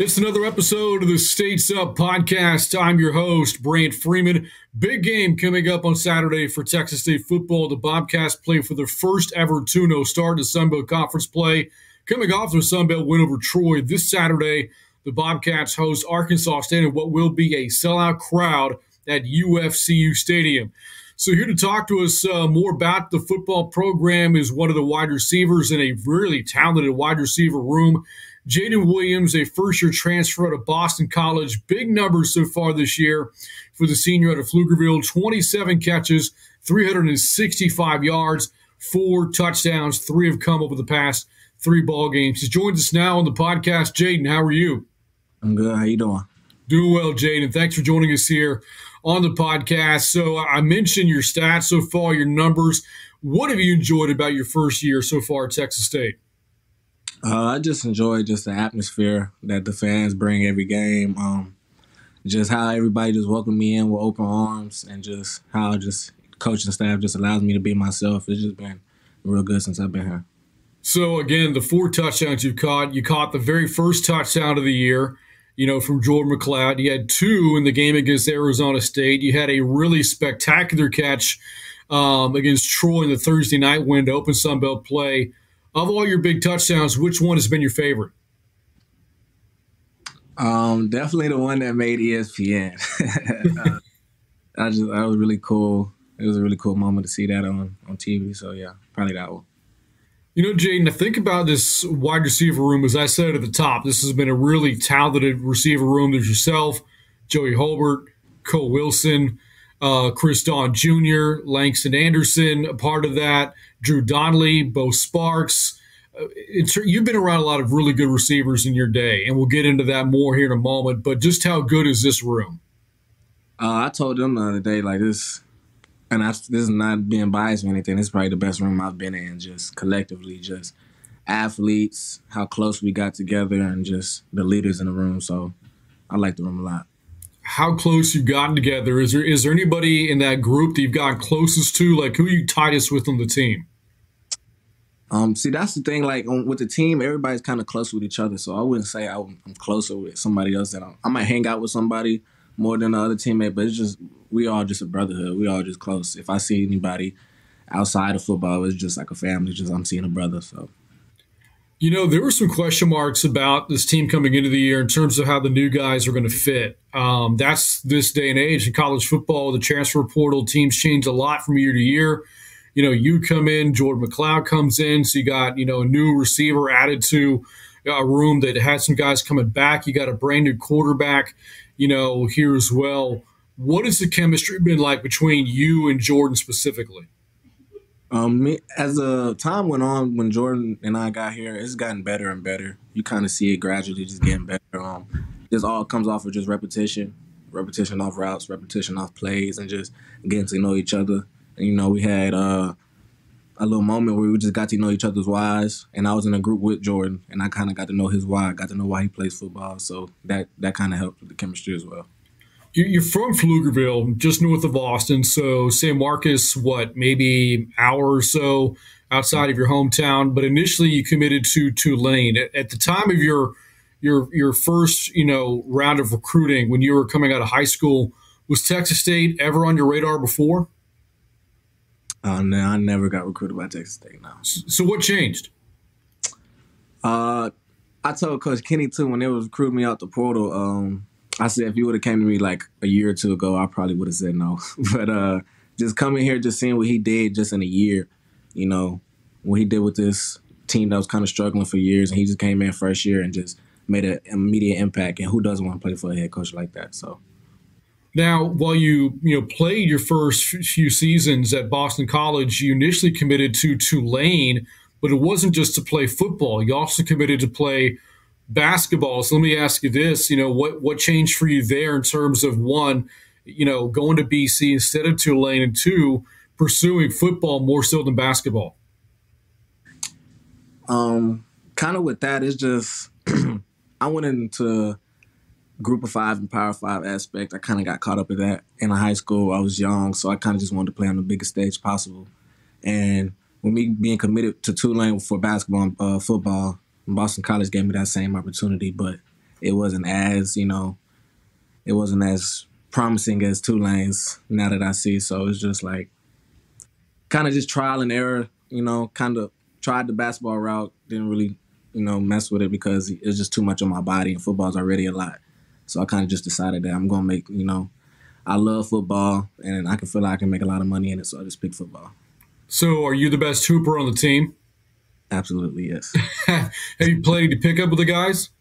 It's another episode of the States Up podcast. I'm your host, Brant Freeman. Big game coming up on Saturday for Texas State football. The Bobcats play for their first ever 2-0 start to Sunbelt Conference play. Coming off their Sunbelt win over Troy this Saturday, the Bobcats host Arkansas State in what will be a sellout crowd at UFCU Stadium. So here to talk to us more about the football program is one of the wide receivers in a really talented wide receiver room, Jaden Williams, a first-year transfer out of Boston College. Big numbers so far this year for the senior out of Pflugerville. 27 catches, 365 yards, 4 touchdowns. 3 have come over the past 3 ball games. He joins us now on the podcast. Jaden, how are you? I'm good. How you doing? Doing well, Jaden. Thanks for joining us here on the podcast. So I mentioned your stats so far, your numbers. What have you enjoyed about your first year so far at Texas State? I just enjoy just the atmosphere that the fans bring every game. Just how everybody just welcomed me in with open arms, and just how just coaching staff just allows me to be myself. It's just been real good since I've been here. So again, the 4 touchdowns you caught the very first touchdown of the year, from Jordan McLeod. You had 2 in the game against Arizona State. You had a really spectacular catch against Troy in the Thursday night win to open Sunbelt play. Of all your big touchdowns, which one has been your favorite? Definitely the one that made ESPN. That was really cool. It was a really cool moment to see that on TV. So yeah, probably that one. Jaden, I think about this wide receiver room, as I said at the top, this has been a really talented receiver room. There's yourself, Joey Holbert, Cole Wilson, Chris Don Jr., Langston Anderson, a part of that, Drew Donnelly, Bo Sparks. You've been around a lot of really good receivers in your day, and we'll get into that more here in a moment, but just how good is this room? I told them the other day, like this, and this is not being biased or anything, it's probably the best room I've been in, just collectively, just athletes, how close we got together, and just the leaders in the room. So I like the room a lot. How close you've gotten together. Is there anybody in that group that you've gotten closest to? Like, who are you tightest with on the team? See, that's the thing. Like, with the team, everybody's kind of close with each other. So I wouldn't say I'm closer with somebody else. I might hang out with somebody more than the other teammate, but it's just we all just a brotherhood. We all just close. If I see anybody outside of football, it's just like a family. Just I'm seeing a brother. So. There were some question marks about this team coming into the year in terms of how the new guys are going to fit. That's this day and age in college football. The transfer portal, teams change a lot from year to year. You come in, Jordan McLeod comes in, so you got, a new receiver added to a room that had some guys coming back. You got a brand new quarterback, here as well. What has the chemistry been like between you and Jordan specifically? As the time went on, when Jordan and I got here, it's gotten better and better. You kind of see it gradually just getting better. This all comes off of just repetition off routes, repetition off plays, and just getting to know each other. And, we had a little moment where we just got to know each other's whys, and I was in a group with Jordan, and I kind of got to know his why, got to know why he plays football. So that kind of helped with the chemistry as well. You're from Pflugerville, just north of Austin, so San Marcos, maybe an hour or so outside of your hometown. But initially, you committed to Tulane. At the time of your first round of recruiting, when you were coming out of high school, was Texas State ever on your radar before? No, I never got recruited by Texas State. No. So what changed? I told Coach Kenny too when they was recruiting me out the portal. I said if you would have came to me like a year or two ago, I probably would have said no. But just coming here, just seeing what he did just in a year, what he did with this team that was kind of struggling for years, and he just came in first year and just made an immediate impact. And who doesn't want to play for a head coach like that? So. Now, while you played your first few seasons at Boston College, you initially committed to Tulane, but it wasn't just to play football. You also committed to play basketball. So let me ask you this, what changed for you there in terms of, one, going to BC instead of Tulane, and two, pursuing football more so than basketball? Kind of with that, it's just I went into Group of Five and Power Five aspect. I kind of got caught up in that in high school. I was young, so I kind of just wanted to play on the biggest stage possible. And with me being committed to Tulane for basketball and football, Boston College gave me that same opportunity, but it wasn't as it wasn't as promising as Tulane's now that I see. So it's just like kind of just trial and error. Kind of tried the basketball route, didn't really mess with it because it's just too much on my body, and football's already a lot. So I kind of just decided that I'm going to make, I love football, and I can feel like I can make a lot of money in it, so I just picked football. So are you the best hooper on the team? Absolutely, yes. Have you played to pick up with the guys?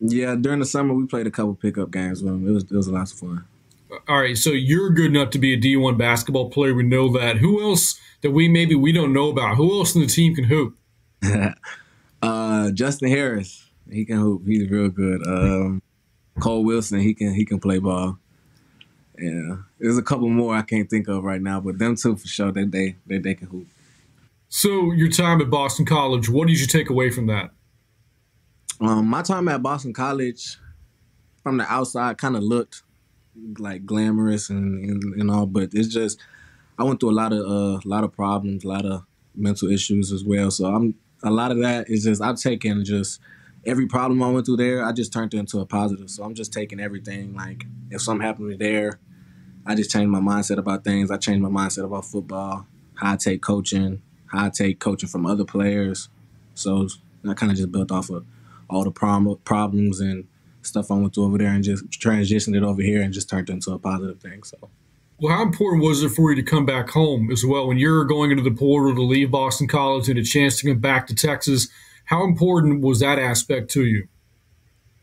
Yeah, during the summer, we played a couple pickup games with them. It was a lot of fun. All right, so you're good enough to be a D1 basketball player. We know that. Who else that we don't know about? Who else in the team can hoop? Justin Harris. He can hoop. He's real good. Cole Wilson, he can play ball. Yeah, there's a couple more I can't think of right now, but them two for sure. They can hoop. So your time at Boston College, what did you take away from that? My time at Boston College, from the outside, kind of looked like glamorous and all, but it's just I went through a lot of problems, a lot of mental issues as well. So a lot of that is just I've taken just every problem I went through there, I just turned it into a positive. So I'm just taking everything, like if something happened to me there, I just changed my mindset about things. I changed my mindset about football, how I take coaching from other players. So I kind of just built off of all the problems and stuff I went through over there and just transitioned it over here and just turned it into a positive thing. So. Well, how important was it for you to come back home as well when you're going into the portal to leave Boston College and a chance to come back to Texas? How important was that aspect to you?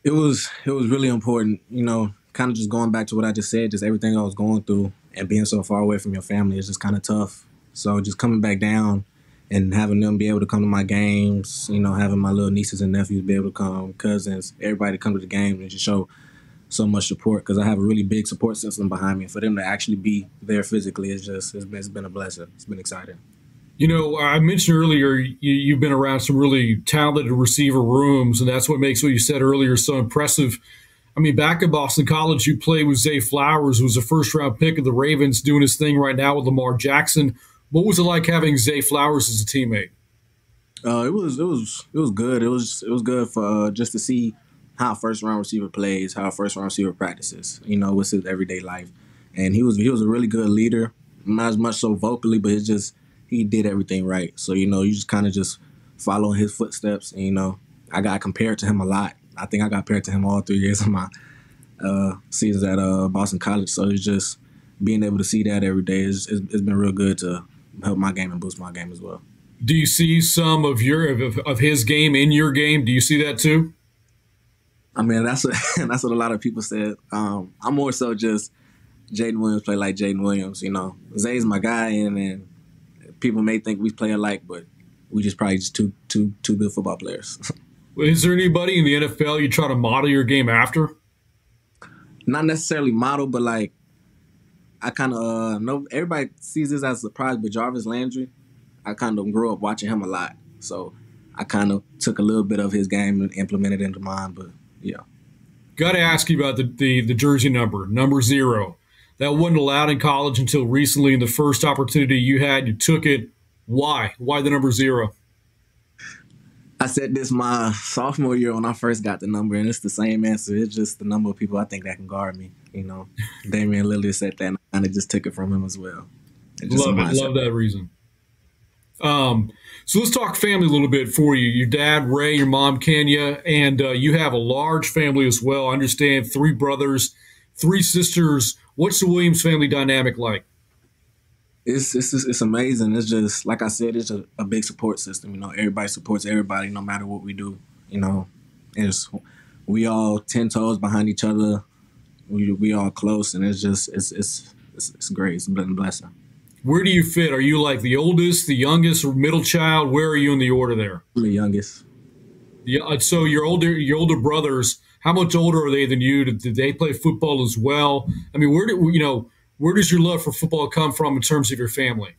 It was really important, kind of just going back to what I just said, just everything I was going through and being so far away from your family is just kind of tough. So just coming back down and having them be able to come to my games, having my little nieces and nephews be able to come, cousins, everybody come to the game and just show so much support because I have a really big support system behind me. For them to actually be there physically, it's been a blessing. It's been exciting. I mentioned earlier you've been around some really talented receiver rooms, and that's what makes what you said earlier so impressive. I mean, back at Boston College, you played with Zay Flowers, who was a first-round pick of the Ravens, doing his thing right now with Lamar Jackson. What was it like having Zay Flowers as a teammate? It was good. It was good for just to see how a first-round receiver plays, how a first-round receiver practices. What's his everyday life, and he was a really good leader. Not as much so vocally, but it's just he did everything right. So you just kind of just follow in his footsteps. And, I got compared to him a lot. I think I got compared to him all 3 years of my seasons at Boston College. So it's just being able to see that every day. It's been real good to help my game and boost my game as well. Do you see some of his game in your game? Do you see that too? I mean, that's what a lot of people said. I'm more so just Jaden Williams play like Jaden Williams. Zay's my guy, and people may think we play alike, but we just probably just two good football players. Is there anybody in the NFL you try to model your game after? Not necessarily model, but like I kind of know everybody sees this as a surprise, but Jarvis Landry, I kind of grew up watching him a lot, so I kind of took a little bit of his game and implemented it into mine. But yeah, got to ask you about the jersey number 0. That wasn't allowed in college until recently. In the first opportunity you had, you took it. Why? Why the number 0? I said this my sophomore year when I first got the number, and it's the same answer. It's just the number of people I think that can guard me. Damian Lillard said that, and I kind of just took it from him as well. Love it. Love that reason. So let's talk family a little bit for you. Your dad, Ray, your mom, Kenya, and you have a large family as well. I understand 3 brothers, 3 sisters. What's the Williams family dynamic like? It's amazing. It's just, like I said, it's a big support system. Everybody supports everybody no matter what we do. We all 10 toes behind each other. We all close, and it's great. It's been a blessing. Where do you fit? Are you like the oldest, the youngest, or middle child? Where are you in the order there? I'm the youngest. Yeah. So your older brothers, How much older are they than you? Did they play football as well? I mean, where does your love for football come from in terms of your family?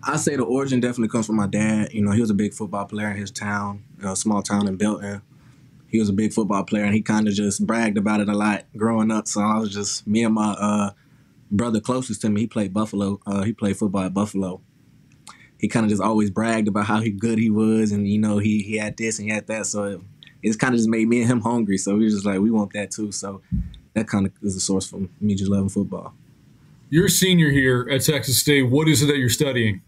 I say the origin definitely comes from my dad. He was a big football player in his town, a small town in Belton. He was a big football player, and he kind of just bragged about it a lot growing up. So I was just, me and my brother closest to me, he played Buffalo. He played football at Buffalo. He kind of just always bragged about how good he was, and, he had this and he had that. So it's kind of just made me and him hungry. So we were just like, we want that too. So that kind of is the source for me just loving football. You're a senior here at Texas State. What is it that you're studying?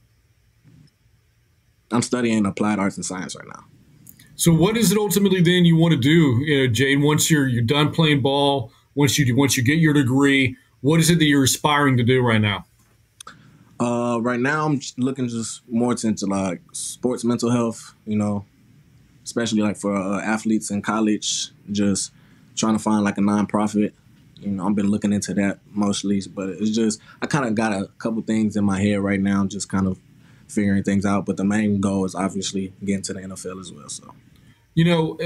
I'm studying applied arts and science right now. So what is it ultimately then you want to do, Jaden, once you're done playing ball, once you get your degree, what is it that you're aspiring to do right now? Right now I'm looking just more into like sports mental health, especially like for athletes in college, just trying to find like a nonprofit. I've been looking into that mostly, but it's just I kind of got a couple things in my head right now, just kind of figuring things out. But the main goal is obviously getting to the NFL as well. So.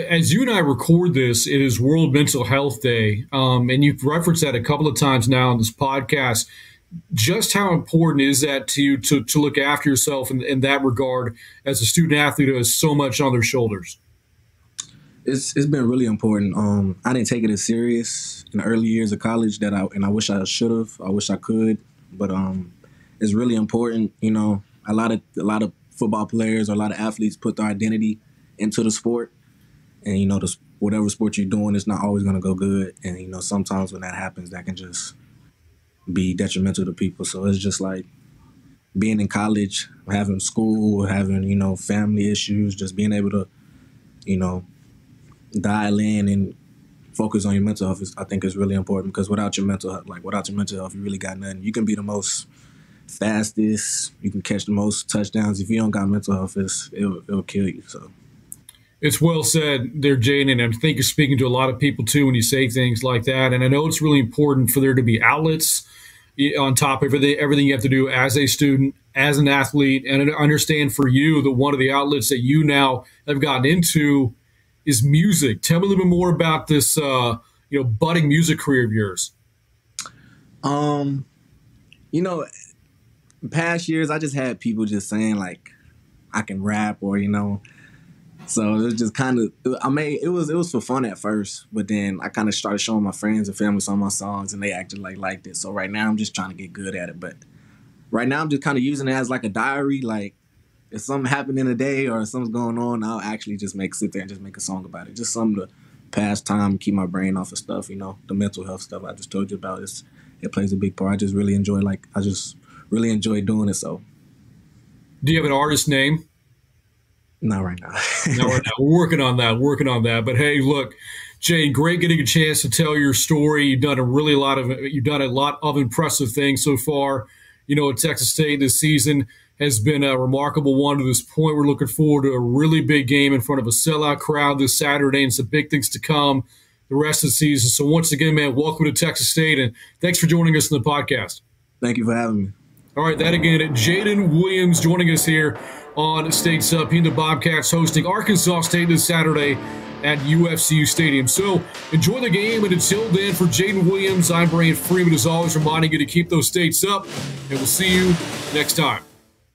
As you and I record this, it is World Mental Health Day, and you've referenced that a couple of times now in this podcast. Just how important is that to you to look after yourself in that regard as a student athlete who has so much on their shoulders? It's been really important. I didn't take it as serious in the early years of college and I wish I should have. I wish I could, but it's really important. A lot of football players or a lot of athletes put their identity into the sport. And, whatever sport you're doing, it's not always going to go good. And, sometimes when that happens, that can just be detrimental to people. So it's just like being in college, having school, having, family issues, just being able to, dial in and focus on your mental health I think is really important, because without your mental health, you really got nothing. You can be the most fastest, you can catch the most touchdowns. If you don't got mental health, it'll kill you. So. It's well said there, Jaden, and I think you're speaking to a lot of people, too, when you say things like that. And I know it's really important for there to be outlets on top of everything you have to do as a student, as an athlete. And I understand for you that one of the outlets that you now have gotten into is music. Tell me a little bit more about this budding music career of yours. Past years, I just had people just saying, like, I can rap or, So it was just kind of, it was for fun at first, but then I kind of started showing my friends and family some of my songs, and they actually liked it. So right now I'm just trying to get good at it. But right now I'm just kind of using it as like a diary. Like if something happened in a day or something's going on, I'll actually just sit there and just make a song about it. Just something to pass time, keep my brain off of stuff. The mental health stuff I just told you about, it plays a big part. I just really enjoy doing it. So. Do you have an artist name? Not right now. Not right now. We're working on that. But hey, look, Jay, great getting a chance to tell your story. You've done a lot of impressive things so far. At Texas State this season has been a remarkable one to this point. We're looking forward to a really big game in front of a sellout crowd this Saturday, and some big things to come the rest of the season. So once again, man, welcome to Texas State, and thanks for joining us in the podcast. Thank you for having me. All right, that again, Jaden Williams joining us here on State's Up. The Bobcats hosting Arkansas State this Saturday at UFCU Stadium. So enjoy the game, and until then, for Jaden Williams, I'm Brant Freeman, as always, reminding you to keep those States up, and we'll see you next time.